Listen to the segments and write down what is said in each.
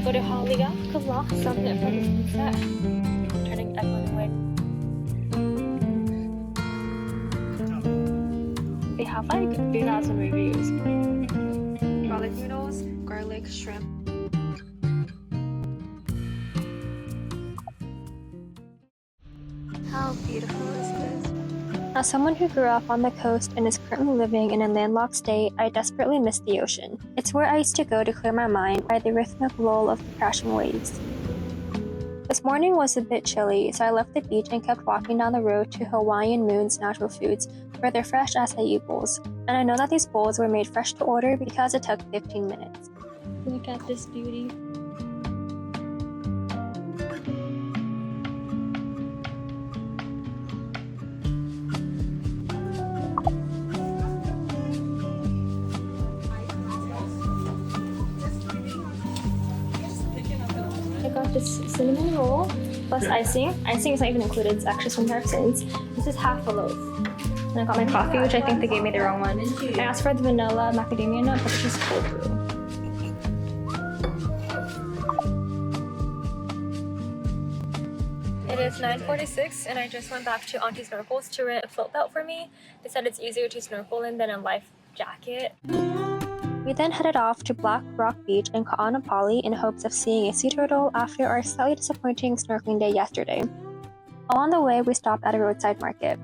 gonna go to Haleakala Summit for the sunset. Turning everyone away. They have like 3,000 reviews. Garlic noodles, garlic shrimp. How beautiful is this? As someone who grew up on the coast and is currently living in a landlocked state, I desperately miss the ocean. It's where I used to go to clear my mind by the rhythmic roll of the crashing waves. This morning was a bit chilly, so I left the beach and kept walking down the road to Hawaiian Moons Natural Foods for their fresh acai bowls. And I know that these bowls were made fresh to order because it took 15 minutes. Look at this beauty. I got this cinnamon roll plus icing. Icing is not even included, it's extra $25 cents. This is half a loaf. And I got my coffee, which I think they gave me the wrong one. I asked for the vanilla macadamia nut, but it's just cold brew. It is 9:46 and I just went back to Auntie's Snorkels to rent a float belt for me. They said it's easier to snorkel in than a life jacket. We then headed off to Black Rock Beach in Kaanapali in hopes of seeing a sea turtle after our slightly disappointing snorkeling day yesterday. Along the way, we stopped at a roadside market.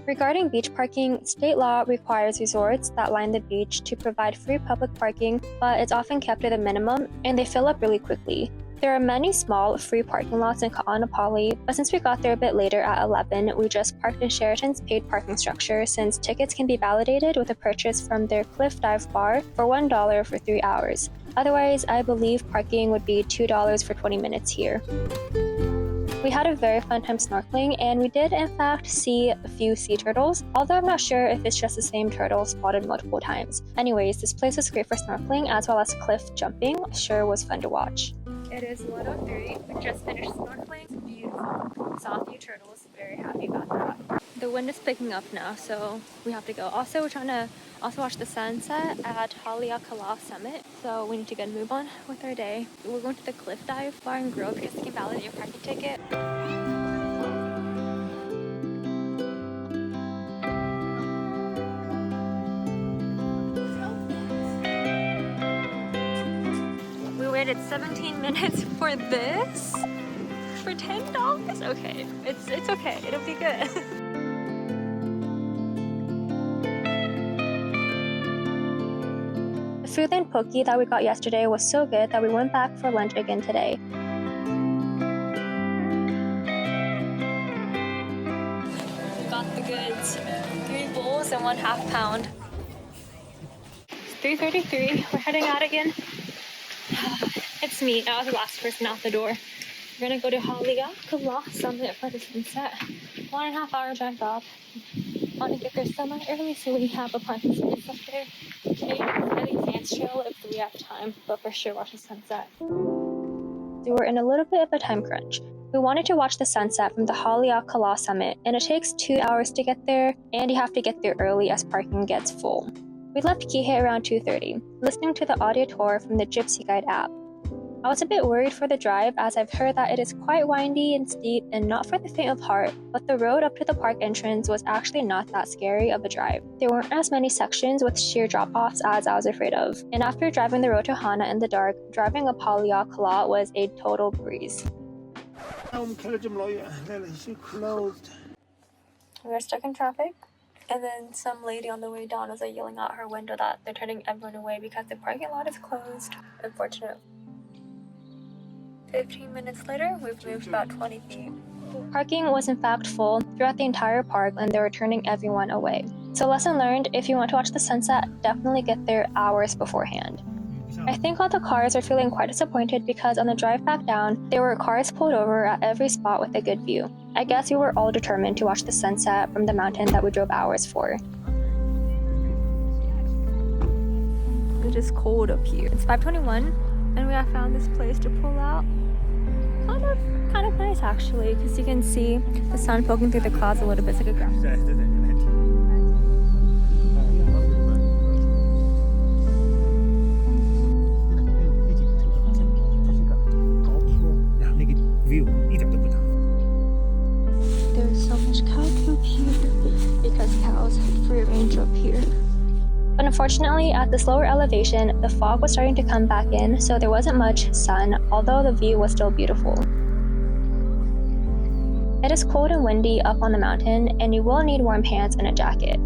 Regarding beach parking, state law requires resorts that line the beach to provide free public parking, but it's often kept at a minimum and they fill up really quickly. There are many small free parking lots in Kaanapali, but since we got there a bit later at 11, we just parked in Sheraton's paid parking structure since tickets can be validated with a purchase from their Cliff Dive bar for $1 for 3 hours. Otherwise, I believe parking would be $2 for 20 minutes here. We had a very fun time snorkeling, and we did in fact see a few sea turtles, although I'm not sure if it's just the same turtle spotted multiple times. Anyways, this place was great for snorkeling as well as cliff jumping. Sure was fun to watch. It is 1:03. We just finished snorkeling. It's beautiful. Saw a few turtles. Very happy about that. The wind is picking up now, so we have to go. Also, we're trying to watch the sunset at Haleakala Summit, so we need to get a move on with our day. We're going to the Cliff Dive Bar and Grill because they can validate your parking ticket. We waited 17 minutes for this? For $10? Okay, it's okay. It'll be good. The Foodland poke that we got yesterday was so good that we went back for lunch again today. We got the goods. 3 bowls and 1/2 pound. It's 3:33. We're heading out again. It's me. I was the last person out the door. We're gonna go to Haleakala Summit for the sunset. 1.5 hour drive up. I want to get there somewhere early so we have a parking space up there. Maybe really fancy trail if we have time, but for sure watch the sunset. We were in a little bit of a time crunch. We wanted to watch the sunset from the Haleakala Summit, and it takes 2 hours to get there, and you have to get there early as parking gets full. We left Kihei around 2:30, listening to the audio tour from the Gypsy Guide app. I was a bit worried for the drive as I've heard that it is quite windy and steep and not for the faint of heart, but the road up to the park entrance was actually not that scary of a drive. There weren't as many sections with sheer drop-offs as I was afraid of, and after driving the road to Hana in the dark, driving up Haleakala was a total breeze. We were stuck in traffic, and then some lady on the way down was yelling out her window that they're turning everyone away because the parking lot is closed. Unfortunate. 15 minutes later, we've moved about 20 feet. Parking was in fact full throughout the entire park and they were turning everyone away. So lesson learned, if you want to watch the sunset, definitely get there hours beforehand. I think all the cars are feeling quite disappointed because on the drive back down, there were cars pulled over at every spot with a good view. I guess we were all determined to watch the sunset from the mountain that we drove hours for. just cold up here. It's 5:21 and we have found this place to pull out. Kind of nice actually, because you can see the sun poking through the clouds a little bit. It's like a ground. There's so much cow poop here because cows have free range up here. But unfortunately, at this lower elevation, the fog was starting to come back in, so there wasn't much sun, although the view was still beautiful. It is cold and windy up on the mountain, and you will need warm pants and a jacket.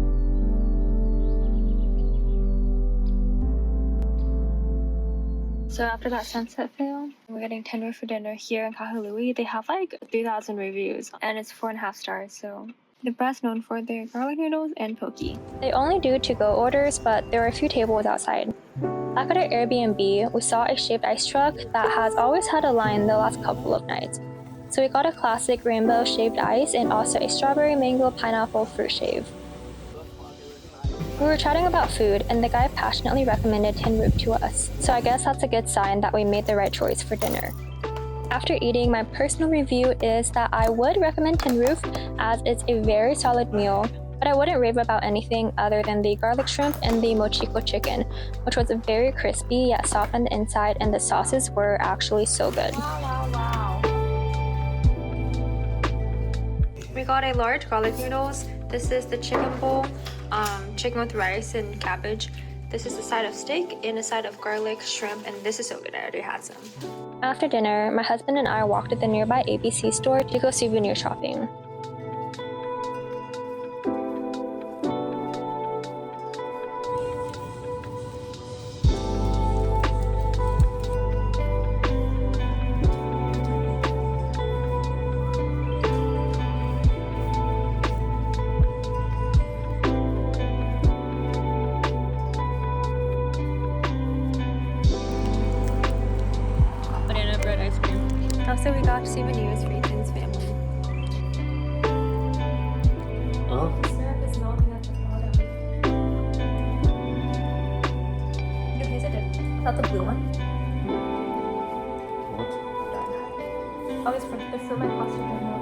So after that sunset film, we're getting Tinroof for dinner here in Kahului. They have like 3,000 reviews, and it's 4.5 stars, so the best known for their garlic noodles and poke. They only do to-go orders, but there are a few tables outside. Back at our Airbnb, we saw a shaved ice truck that has always had a line the last couple of nights. So we got a classic rainbow shaved ice and also a strawberry mango pineapple fruit shave. We were chatting about food and the guy passionately recommended Tinroof to us, so I guess that's a good sign that we made the right choice for dinner. After eating, my personal review is that I would recommend Tinroof as it's a very solid meal, but I wouldn't rave about anything other than the garlic shrimp and the mochiko chicken, which was very crispy yet soft on the inside, and the sauces were actually so good. Wow. We got a large garlic noodles. This is the chicken bowl, chicken with rice and cabbage. This is a side of steak and a side of garlic, shrimp, and this is so good. I already had some. After dinner, my husband and I walked to the nearby ABC store to go souvenir shopping. Also, we got souvenirs for Ethan's family. The syrup is melting at the bottom. You can taste it. Is that the blue one? What? Oh, it's for my pasta.